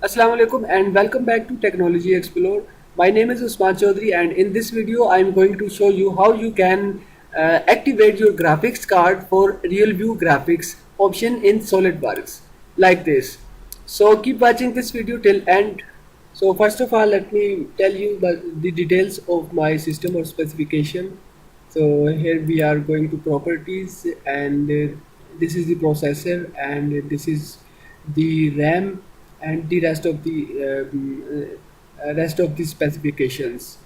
Assalamu alaikum and welcome back to Technology Explore. My name is Usman Chaudhary and in this video I am going to show you how you can activate your graphics card for RealView graphics option in SolidWorks like this. So keep watching this video till end. So first of all, let me tell you the details of my system or specification. So here we are going to properties, and this is the processor, and this is the RAM, and the rest of the specifications.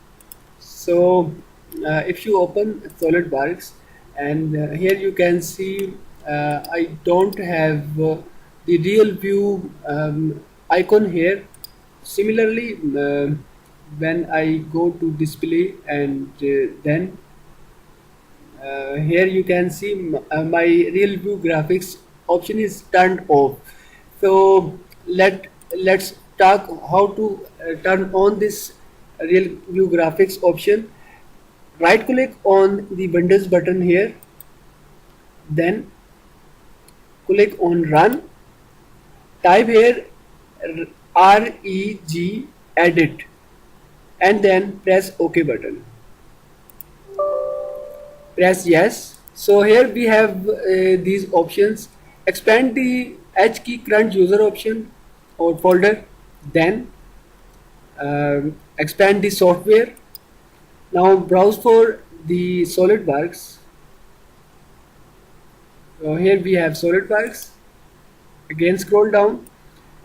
So if you open SolidWorks, and here you can see I don't have the real view icon here. Similarly, when I go to display, and then here you can see my real view graphics option is turned off. So let's talk how to turn on this real view graphics option. Right click on the Windows button here, then click on run, type here reg edit, and then press OK button, press yes. So here we have these options. Expand the H key current user option or folder, then expand the software. Now browse for the SolidWorks. Here we have SolidWorks. Again scroll down,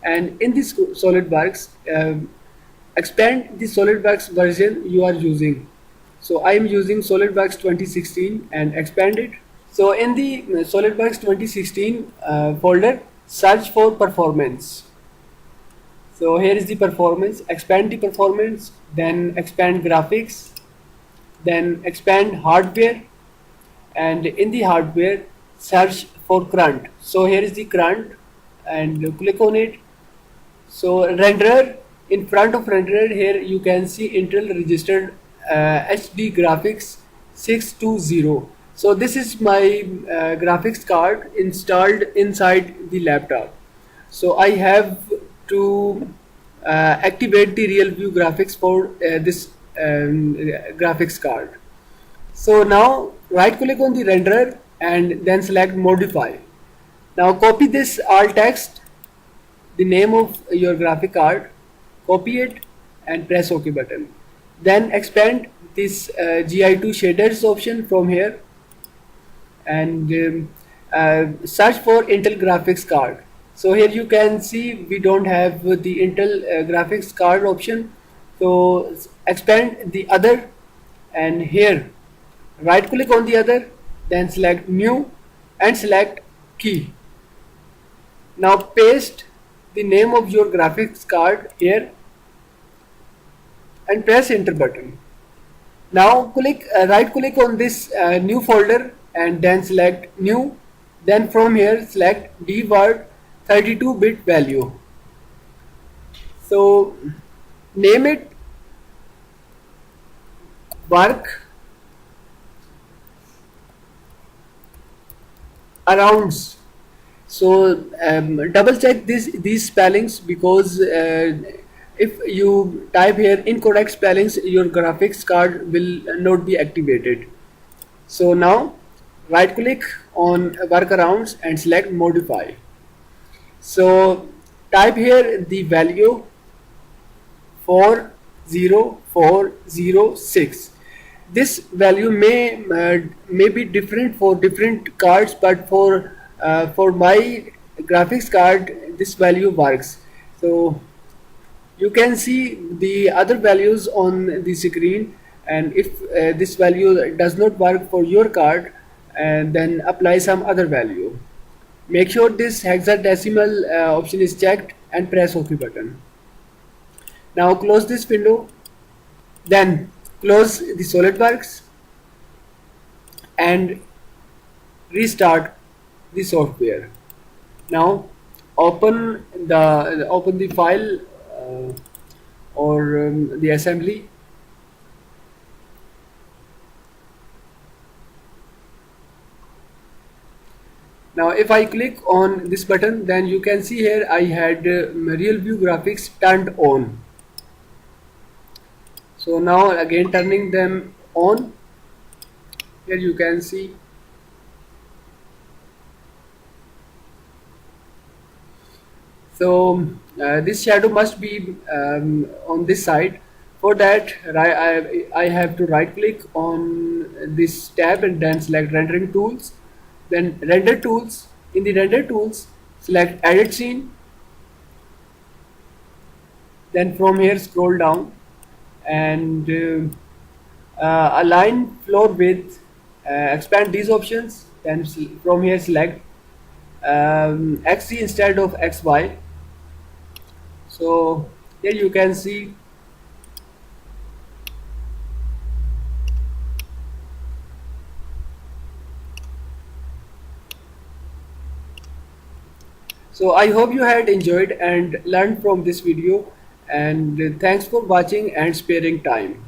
and in this SolidWorks, expand the SolidWorks version you are using. So I am using SolidWorks 2016 and expand it. So in the SolidWorks 2016 folder, search for performance. So here is the performance. Expand the performance, then expand graphics, then expand hardware, and in the hardware search for current. So here is the current, and click on it. So renderer, in front of renderer here you can see Intel registered HD graphics 620. So this is my graphics card installed inside the laptop. So I have to activate the RealView graphics for this graphics card. So now right click on the renderer and then select modify. Now copy this alt text, the name of your graphic card, copy it and press OK button. Then expand this GI2 shaders option from here, and search for Intel graphics card. So here you can see we don't have the Intel graphics card option. So expand the other, and here right click on the other, then select new and select key. Now paste the name of your graphics card here and press enter button. Now click right click on this new folder and then select new. Then from here select dword 32-bit value. So name it work arounds. So double check these spellings, because if you type here incorrect spellings, your graphics card will not be activated. So now right click on workarounds and select modify. So type here the value 40406. This value may be different for different cards, but for my graphics card this value works. So you can see the other values on the screen, and if this value does not work for your card, and then apply some other value. Make sure this hexadecimal option is checked and press OK button. Now close this window, then close the SolidWorks and restart the software. Now open the file or the assembly. Now if I click on this button, then you can see here I had RealView graphics turned on. So now again turning them on, here you can see. So this shadow must be on this side. For that, I have to right click on this tab and then select rendering tools. Then render tools. In the render tools, select edit scene. Then from here scroll down and align floor width. Expand these options. Then from here select XY instead of XY. So here you can see. So I hope you had enjoyed and learned from this video, and thanks for watching and sparing time.